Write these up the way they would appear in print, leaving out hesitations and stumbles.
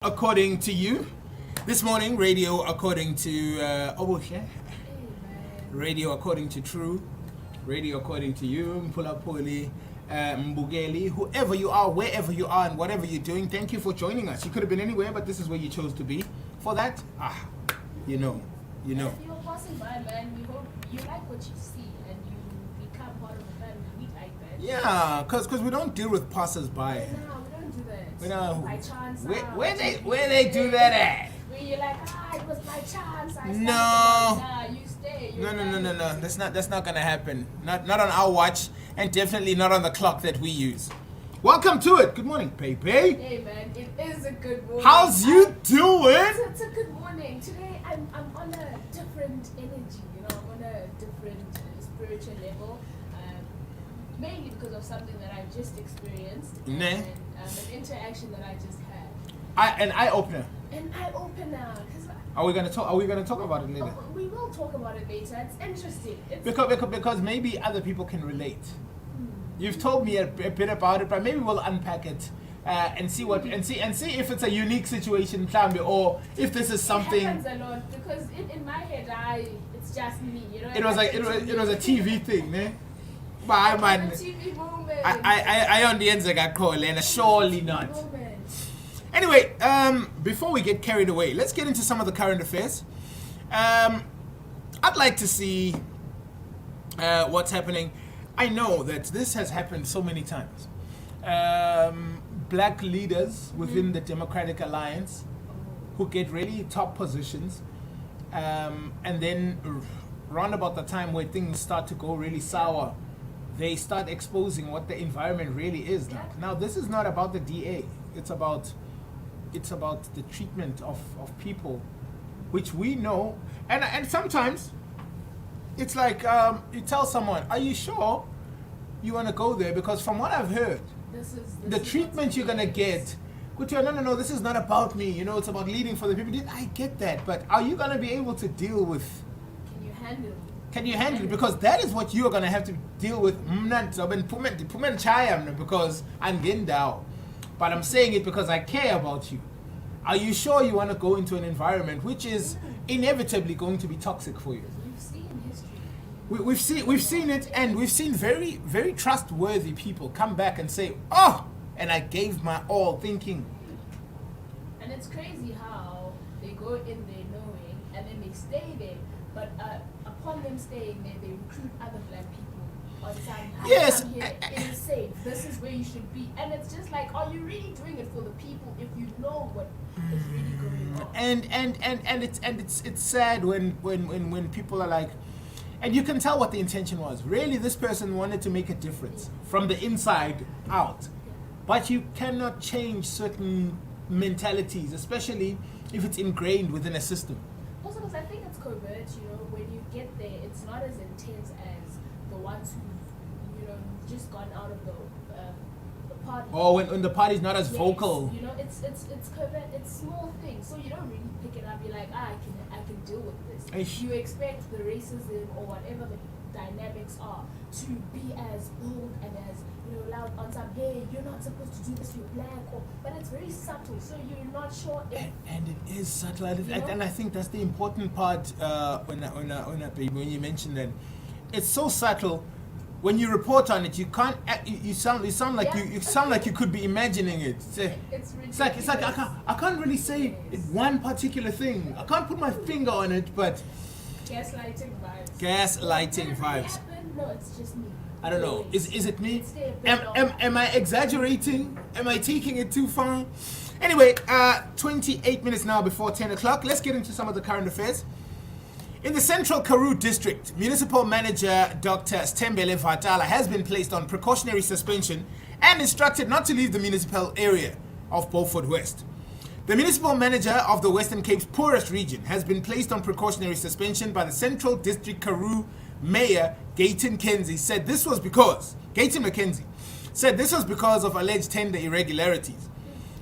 According to you. This morning, radio according to Obuhle, radio according to True, radio according to you, Mpulapoli, Mbugeli, whoever you are, wherever you are, and whatever you're doing, thank you for joining us. You could have been anywhere, but this is where you chose to be. For that, you know. If you're passing by, man, we hope you like what you see and you become part of the family. We like that. Yeah, because we don't deal with passers-by. No, we don't do that. We know. By chance. Where they do that at? Where you're like, it was by chance. You stay. No. That's not gonna happen. Not on our watch, and definitely not on the clock that we use. Welcome to it. Good morning, Pepe. Hey man, it is a good morning. How's you doing? It's a good morning. Today I'm on a different energy. I'm on a different spiritual level. Mainly because of something that I just experienced and an interaction that I just had. An eye opener. An eye opener. Are we gonna talk about it later? We will talk about it later. It's interesting. Because maybe other people can relate. You've told me a bit about it, but maybe we'll unpack it and see if it's a unique situation, or if this is something. It happens a lot because in my head, it's just me. It was a TV thing, ne? But man, TV moment. I on the ends I got called, and surely not. Anyway, before we get carried away, let's get into some of the current affairs. I'd like to see what's happening. I know that this has happened so many times. Black leaders within the Democratic Alliance who get really top positions, and then round about the time where things start to go really sour, they start exposing what the environment really is like. Now, this is not about the DA. It's about the treatment of people, which we know. And sometimes it's like you tell someone, are you sure you want to go there? Because from what I've heard, the treatment you're going to get, no, this is not about me. It's about leading for the people. I get that. But are you going to be able to deal with? Can you handle it? Because that is what you're going to have to deal with. Because I'm getting down. But I'm saying it because I care about you. Are you sure you want to go into an environment which is inevitably going to be toxic for you? We've seen it, and we've seen very, very trustworthy people come back and say, and I gave my all, thinking. And it's crazy how they go in there knowing, and then they stay there, but upon them staying there, they recruit other black people on time. Yes. It is safe. This is where you should be. And it's just like, are you really doing it for the people if you know what is really going on? And it's sad when people are like, and you can tell what the intention was. Really, this person wanted to make a difference from the inside out. But you cannot change certain mentalities, especially if it's ingrained within a system. Also, because I think it's covert, when you get there, it's not as intense as the ones who've, just gone out of the party. Or when the party's not as vocal. It's covert, it's small things, so you don't really pick it up. You're like, I can deal with this. You expect the racism or whatever the dynamics are to be as bold and as loud on some, hey, you're not supposed to do this, you're black, but it's very subtle, so you're not sure if... And it is subtle, and I think that's the important part when you mention that. It's so subtle. When you report on it, you can't. You sound like you could be imagining it. It's like I can't really say one particular thing. I can't put my finger on it, but gaslighting vibes. Gaslighting vibes. No, it's just me. I don't know. Is it me? Am I exaggerating? Am I taking it too far? Anyway, 28 minutes now before 10 o'clock. Let's get into some of the current affairs. In the Central Karoo District, Municipal Manager Dr. Stembele Vatala has been placed on precautionary suspension and instructed not to leave the municipal area of Beaufort West. The Municipal Manager of the Western Cape's poorest region has been placed on precautionary suspension by the Central District Karoo Mayor Gayton McKenzie said this was because of alleged tender irregularities.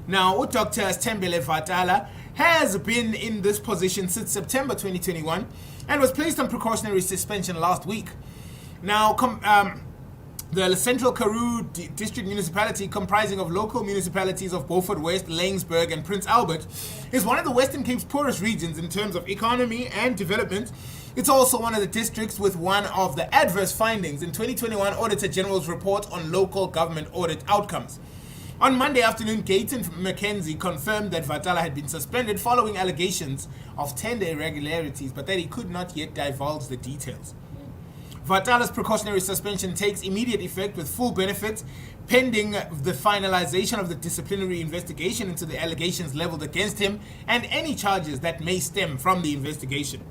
Now, Dr. Stembele Vatala has been in this position since September 2021 and was placed on precautionary suspension last week. Now, The Central Karoo District Municipality, comprising of local municipalities of Beaufort West, Laingsburg, and Prince Albert, is one of the Western Cape's poorest regions in terms of economy and development. It's also one of the districts with one of the adverse findings in 2021 Auditor General's report on local government audit outcomes. On Monday afternoon, Gayton McKenzie confirmed that Vatala had been suspended following allegations of tender irregularities, but that he could not yet divulge the details. Vatala's precautionary suspension takes immediate effect with full benefits pending the finalization of the disciplinary investigation into the allegations leveled against him and any charges that may stem from the investigation.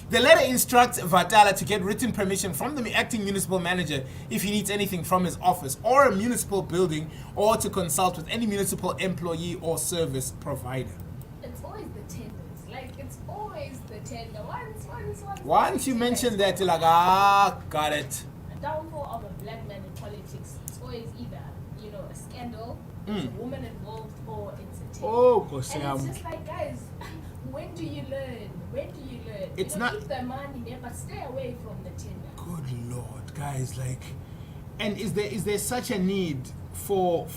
The letter instructs Vatala to get written permission from the acting municipal manager if he needs anything from his office or a municipal building, or to consult with any municipal employee or service provider. It's always the tenders. Like, it's always the tender. Once you mention that, you're like, got it. The downfall of a black man in politics, it's always either, a scandal, there's a woman involved, or it's a tender. Oh, and it's just like, guys, when do you learn? It's not keep the money there, but stay away from the tender. Good Lord, guys, and is there such a need for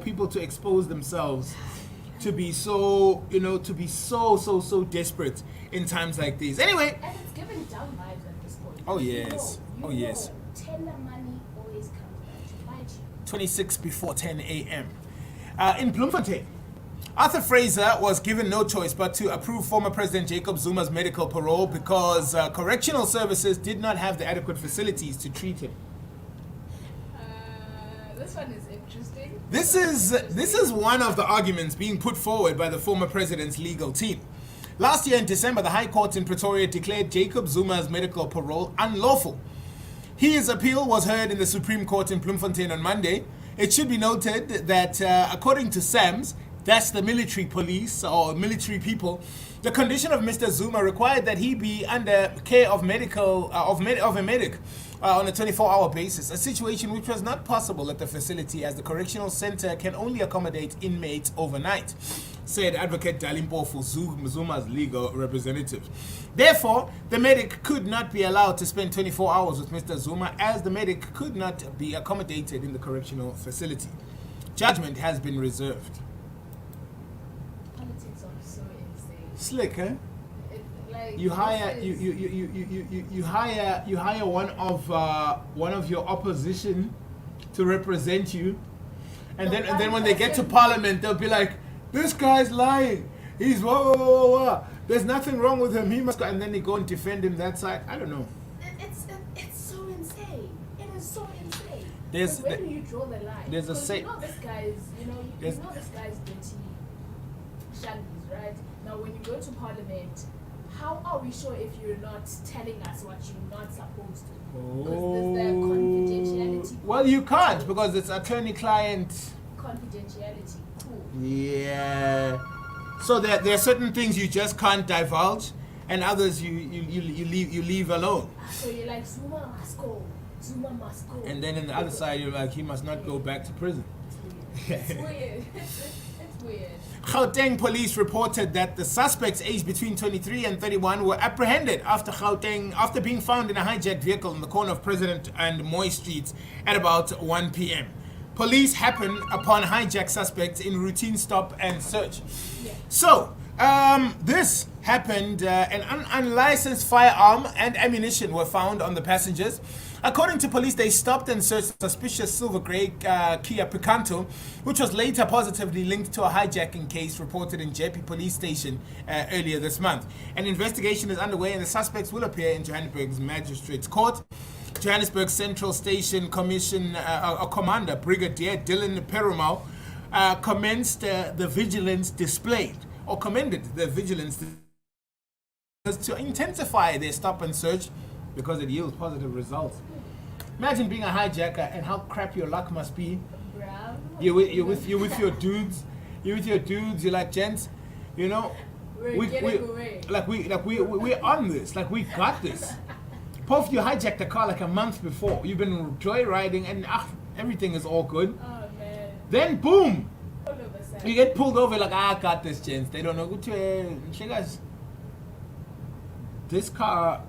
people to expose themselves, to be so so desperate in times like these? Anyway, and it's giving down vibes at this point. Oh yes, yes. Tender money always comes back to bite you. 26 before 10 a.m. In Bloemfontein, Arthur Fraser was given no choice but to approve former President Jacob Zuma's medical parole because correctional services did not have the adequate facilities to treat him. This one is interesting. This is one of the arguments being put forward by the former president's legal team. Last year in December, the High Court in Pretoria declared Jacob Zuma's medical parole unlawful. His appeal was heard in the Supreme Court in Bloemfontein on Monday. It should be noted that according to SAMS, that's the military police or military people, the condition of Mr. Zuma required that he be under care of a medic on a 24-hour basis, a situation which was not possible at the facility as the correctional center can only accommodate inmates overnight, said Advocate Dalimpofu, Zuma's legal representative. Therefore, the medic could not be allowed to spend 24 hours with Mr. Zuma, as the medic could not be accommodated in the correctional facility. Judgment has been reserved. Politics are so insane. Slick, eh? Like, you hire one of your opposition to represent you, and then when they get to parliament, they'll be like, this guy's lying, he's whoa. There's nothing wrong with him, he must go, and then they go and defend him that side. I don't know. It's so insane. It is so insane. Where do you draw the line? There's a say. This guy's this guy's dirty shandies, right? Now when you go to parliament, how are we sure if you're not telling us what you're not supposed to? Because there's the confidentiality. Well, you can't, because it's attorney-client confidentiality. Cool. Yeah. So there are certain things you just can't divulge, and others you leave alone. So you're like, Zuma must go. And then on the other side, you're like, he must not go back to prison. It's weird. It's weird. Gauteng police reported that the suspects aged between 23 and 31 were apprehended after being found in a hijacked vehicle in the corner of President and Moy Streets at about 1 p.m. Police happened upon hijacked suspects in routine stop and search. Yeah. So, this happened, an unlicensed firearm and ammunition were found on the passengers. According to police, they stopped and searched a suspicious silver grey Kia Picanto, which was later positively linked to a hijacking case reported in Jeppe police station earlier this month. An investigation is underway and the suspects will appear in Johannesburg's Magistrates Court. Johannesburg Central Station Commander Brigadier Dylan Perumal commended the vigilance displayed to intensify their stop and search because it yields positive results. Imagine being a hijacker and how crap your luck must be. You're with your dudes. You're like, gents, we're on this. Like, we got this. Puff, you hijacked the car like a month before. You've been joyriding and everything is all good. Oh man. Then boom, you get pulled over like, I got this, gents. They don't know. Guys, this car,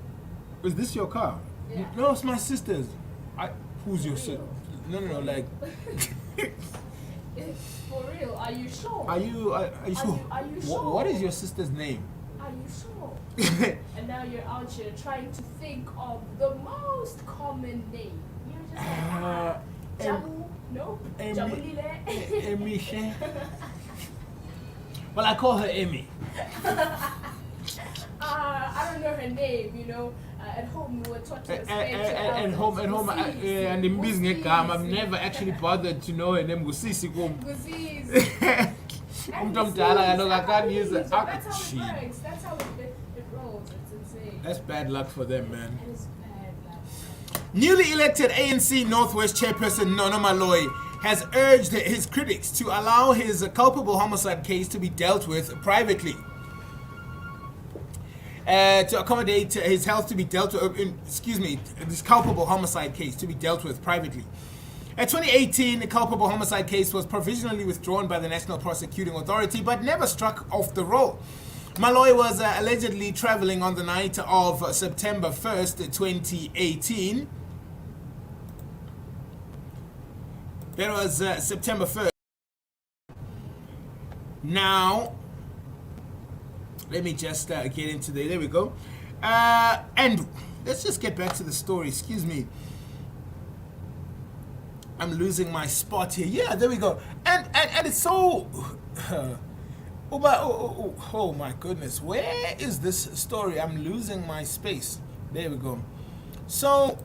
is this your car? Yeah. No, it's my sister's. Who's your sister? No, like. For real, are you sure? Are you sure? Are you sure? What is your sister's name? Are you sure? And now you're out here trying to think of the most common name. You're just like, Jabu, no? Emi. Well, I call her Emi. I don't know her name, you know. At home, we were taught to respect At home, and in business, I've never actually bothered to know her name. Gusisi. I can't use it. That's how it works. That's how it rolls. It's insane. That's bad luck for them, man. It is bad luck. Newly elected ANC Northwest Chairperson Nono Maloyi has urged his critics to allow his culpable homicide case to be dealt with privately. To accommodate his health to be dealt with, this culpable homicide case to be dealt with privately. A 2018 culpable homicide case was provisionally withdrawn by the National Prosecuting Authority but never struck off the roll. Maloyi was allegedly traveling on the night of September 1st, 2018. That was September 1st. Now, let me just get into there we go. And let's just get back to the story. Excuse me. I'm losing my spot here. Yeah, there we go. And it's so... oh my goodness. Where is this story? I'm losing my space. There we go. So,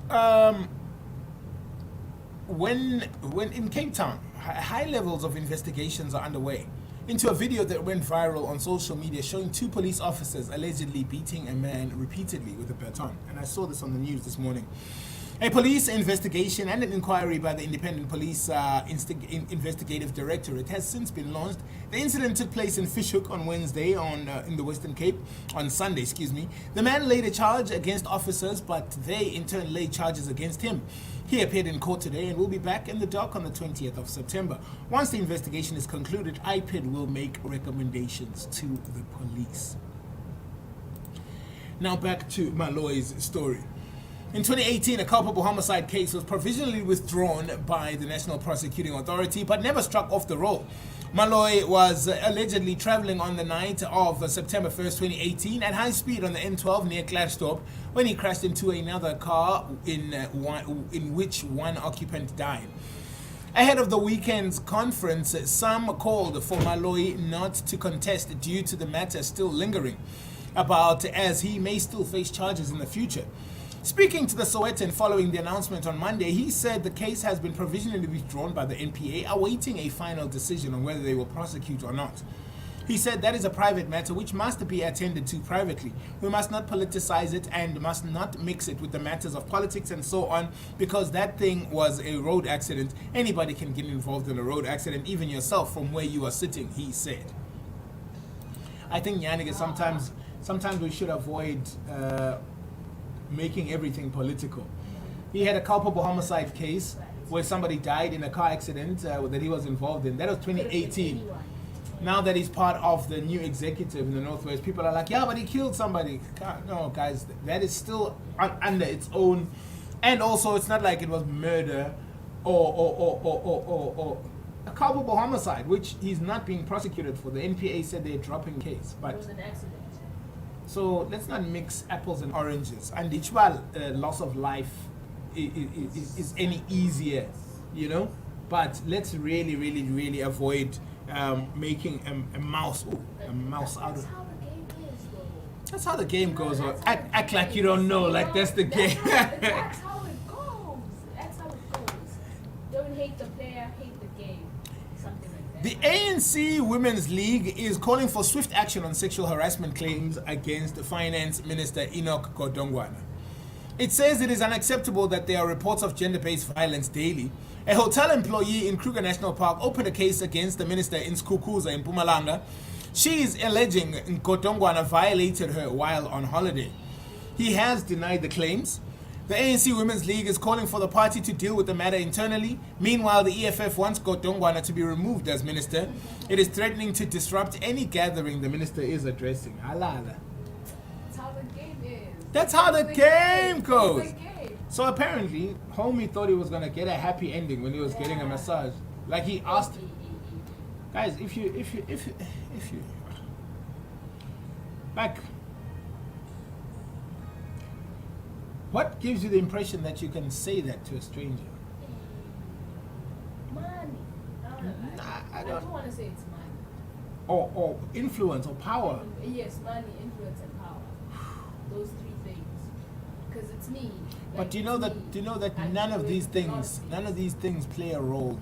when in Cape Town, high levels of investigations are underway into a video that went viral on social media showing two police officers allegedly beating a man repeatedly with a baton. And I saw this on the news this morning. A police investigation and an inquiry by the Independent Police Investigative Directorate has since been launched. The incident took place in Fishhook on Wednesday in the Western Cape, on Sunday, The man laid a charge against officers, but they in turn laid charges against him. He appeared in court today and will be back in the dock on the 20th of September. Once the investigation is concluded, IPID will make recommendations to the police. Now back to Maloyi's story. In 2018, a culpable homicide case was provisionally withdrawn by the National Prosecuting Authority but never struck off the roll. Maloyi was allegedly traveling on the night of September 1st, 2018 at high speed on the N12 near Klerksdorp when he crashed into another car in which one occupant died. Ahead of the weekend's conference, some called for Maloyi not to contest due to the matter still lingering about, as he may still face charges in the future. Speaking to the Sowetan following the announcement on Monday, he said the case has been provisionally withdrawn by the NPA, awaiting a final decision on whether they will prosecute or not. He said that is a private matter which must be attended to privately. We must not politicize it and must not mix it with the matters of politics and so on, because that thing was a road accident. Anybody can get involved in a road accident, even yourself from where you are sitting, he said. I think, Yannick, sometimes we should avoid making everything political. He had a culpable homicide case where somebody died in a car accident that he was involved in. That was 2018. Now that he's part of the new executive in the Northwest, people are like, yeah, but he killed somebody. No, guys, that is still under its own. And also, it's not like it was murder or a culpable homicide, which he's not being prosecuted for. The NPA said they're dropping the case. But it was an accident. So let's not mix apples and oranges. And each loss of life is any easier, you know? But let's really, really, really avoid making a mouse out of... That's how the game goes. Act like you don't know, like that's the game. That's how it goes. That's how it goes. Don't hate the player, hate the game. Something like that. The ANC Women's League is calling for swift action on sexual harassment claims against Finance Minister Enoch Godongwana. It says it is unacceptable that there are reports of gender-based violence daily. A hotel employee in Kruger National Park opened a case against the minister in Skukuza in Mpumalanga. She is alleging Godongwana violated her while on holiday. He has denied the claims. The ANC Women's League is calling for the party to deal with the matter internally. Meanwhile, the EFF wants Godongwana to be removed as minister. It is threatening to disrupt any gathering the minister is addressing. Halala. That's how the game is. That's how the game goes. So apparently, homie thought he was gonna get a happy ending when he was getting a massage. Like he asked, guys, if you, like, what gives you the impression that you can say that to a stranger? Money. I don't want to say it's money. Or influence or power. Yes, money, influence, and power. Those three things. Because it's me. But do you know that none of these things play a role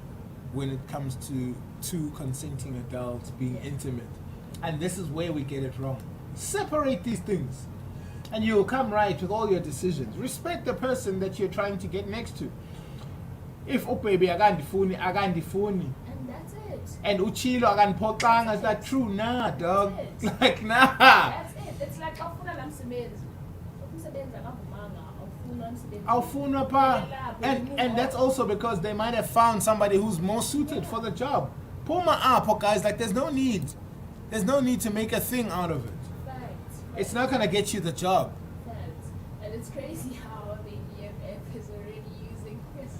when it comes to two consenting adults being intimate. And this is where we get it wrong. Separate these things. And you'll come right with all your decisions. Respect the person that you're trying to get next to. If baby agandifuni. And that's it. And uchilo aganipotanga, is that true? Nah, dog. Like nah. That's it. It's like awufuna namsebenzi. Umsebenzi akavumanga, awufuna umsebenzi. Awufuna pa. And that's also because they might have found somebody who's more suited for the job. Puma up, guys, like there's no need. There's no need to make a thing out of it. It's not gonna get you the job. And it's crazy how the EFF is already using this.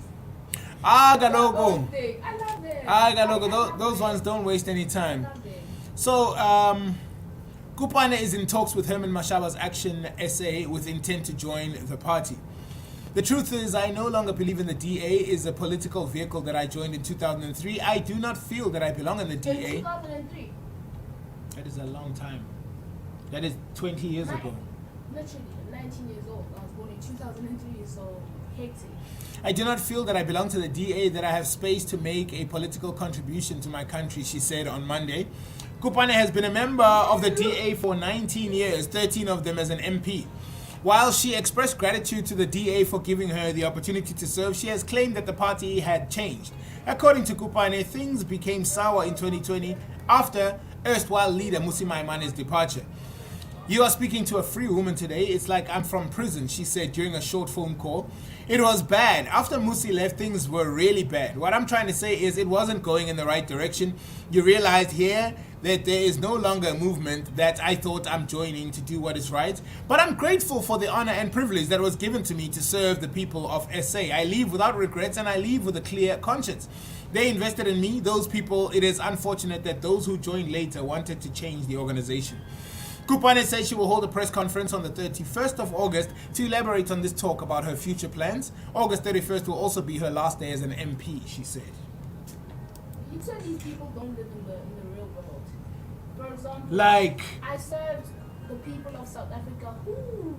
Galogo. I love it. Those ones don't waste any time. So, Kupane is in talks with Herman Mashaba's Action SA with intent to join the party. The truth is, I no longer believe in the DA is a political vehicle that I joined in 2003. I do not feel that I belong in the DA. In 2003? That is a long time. That is 20 years ago. Literally, 19 years old. I was born in 2003, so hectic. I do not feel that I belong to the DA, that I have space to make a political contribution to my country, she said on Monday. Kupane has been a member of the DA for 19 years, 13 of them as an MP. While she expressed gratitude to the DA for giving her the opportunity to serve, she has claimed that the party had changed. According to Kupane, things became sour in 2020 after erstwhile leader Mmusi Maimane's departure. You are speaking to a free woman today. It's like I'm from prison, she said during a short phone call. It was bad. After Mmusi left, things were really bad. What I'm trying to say is it wasn't going in the right direction. You realized here that there is no longer a movement that I thought I'm joining to do what is right. But I'm grateful for the honor and privilege that was given to me to serve the people of SA. I leave without regrets and I leave with a clear conscience. They invested in me, those people. It is unfortunate that those who joined later wanted to change the organization. Kupane says she will hold a press conference on the 31st of August to elaborate on this talk about her future plans. August 31st will also be her last day as an MP, she said. You said these people don't live in the real world. For example, like, I served the people of South Africa. Who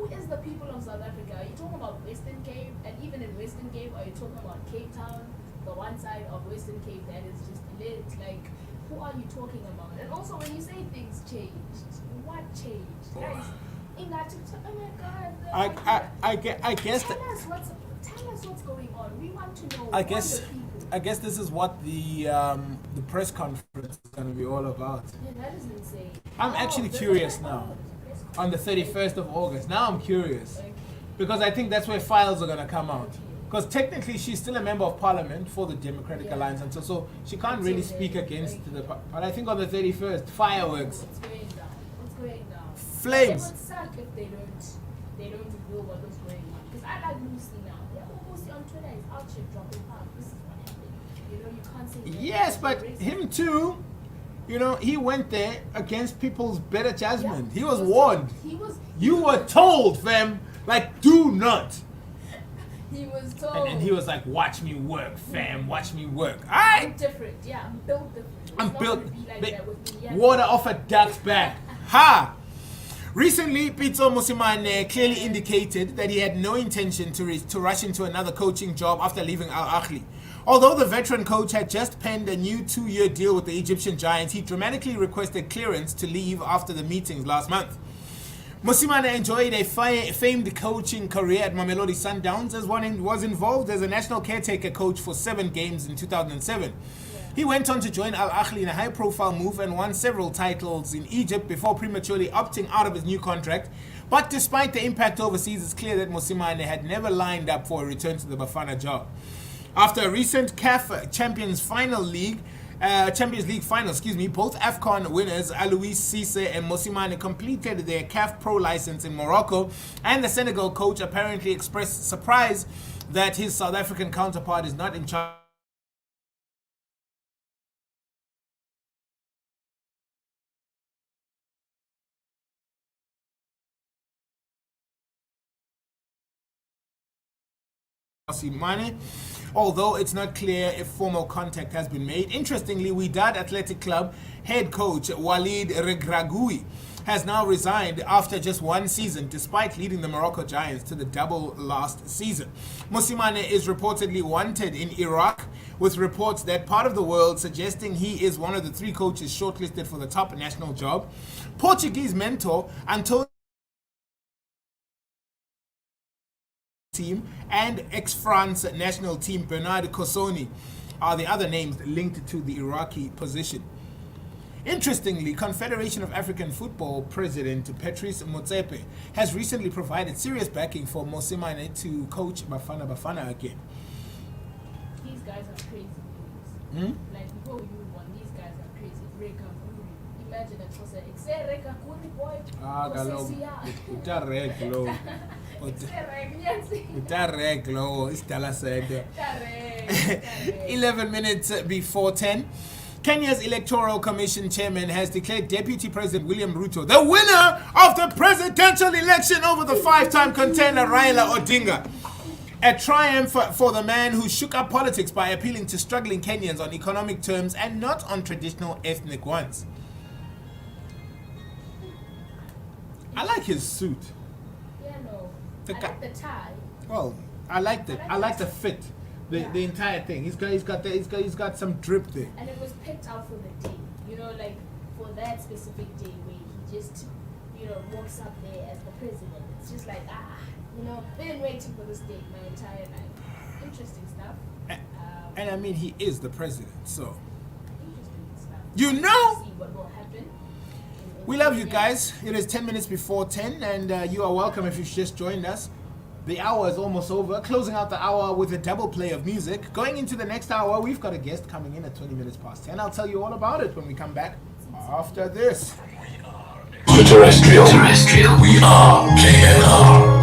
is the people of South Africa? Are you talking about Western Cape? And even in Western Cape, are you talking about Cape Town? The one side of Western Cape that is just lit. Like, who are you talking about? And also, when you say things changed, what changed? Guys, in that, oh my God. I guess tell us what's going on. We want to know. I guess this is what the press conference is going to be all about. Yeah, that is insane. I'm actually curious now. On the 31st of August. Now I'm curious. Okay. Because I think that's where files are going to come out. Because technically she's still a member of parliament for the Democratic Alliance, and so she can't really speak against the. But I think on the 31st, fireworks. What's going down? What's going down? Flames. It would suck if they don't reveal what was going on. Because I like Lucy now. Yeah, Lucy on Twitter is out here dropping out. This is what happened. You know, you can't say. Yes, but him too. You know, he went there against people's better judgment. Yeah, he was warned. You were told, fam, like, do not. He was told. And he was like, watch me work, fam, watch me work. Alright? I'm different, yeah, I'm built different. I'm built. Like water off a duck's back. Ha! Recently, Pitso Musimane clearly indicated that he had no intention to rush into another coaching job after leaving Al Ahly. Although the veteran coach had just penned a new 2-year deal with the Egyptian Giants, he dramatically requested clearance to leave after the meetings last month. Musimane enjoyed a famed coaching career at Mamelodi Sundowns as was involved as a national caretaker coach for 7 games in 2007. He went on to join Al Ahly in a high-profile move and won several titles in Egypt before prematurely opting out of his new contract. But despite the impact overseas, it's clear that Musimane had never lined up for a return to the Bafana job. After a recent CAF Champions Final League Champions League final, both AFCON winners, Alois Cisse and Mosimane, completed their CAF Pro license in Morocco, and the Senegal coach apparently expressed surprise that his South African counterpart is not in charge. Mosimane, although it's not clear if formal contact has been made. Interestingly, Wydad Athletic Club head coach Walid Regragui has now resigned after just one season, despite leading the Morocco Giants to the double last season. Mosimane is reportedly wanted in Iraq, with reports that part of the world suggesting he is one of the 3 coaches shortlisted for the top national job. Portuguese mentor Antonio team and ex-France national team Bernard Kosoni are the other names linked to the Iraqi position. Interestingly, Confederation of African Football President Patrice Motsepe has recently provided serious backing for Mosimane to coach Bafana Bafana again. These guys are crazy. Like before you won, these guys are crazy. Imagine that was a 11 minutes before 10. Kenya's Electoral Commission chairman has declared Deputy President William Ruto the winner of the presidential election over the 5-time contender Raila Odinga. A triumph for the man who shook up politics by appealing to struggling Kenyans on economic terms and not on traditional ethnic ones. I like his suit. Yeah, no. I like the tie. Well, I like the fit. The entire thing. He's got some drip there. And it was picked out for the day. You know, like for that specific day where he just, walks up there as the president. It's just like been waiting for this day my entire life. Interesting stuff. And I mean, he is the president, so. Interesting stuff. You know. See what will happen. We love you guys. It is 10 minutes before 10, and you are welcome if you've just joined us. The hour is almost over. Closing out the hour with a double play of music. Going into the next hour, we've got a guest coming in at 20 minutes past 10. I'll tell you all about it when we come back after this. Terrestrial. We are KNR.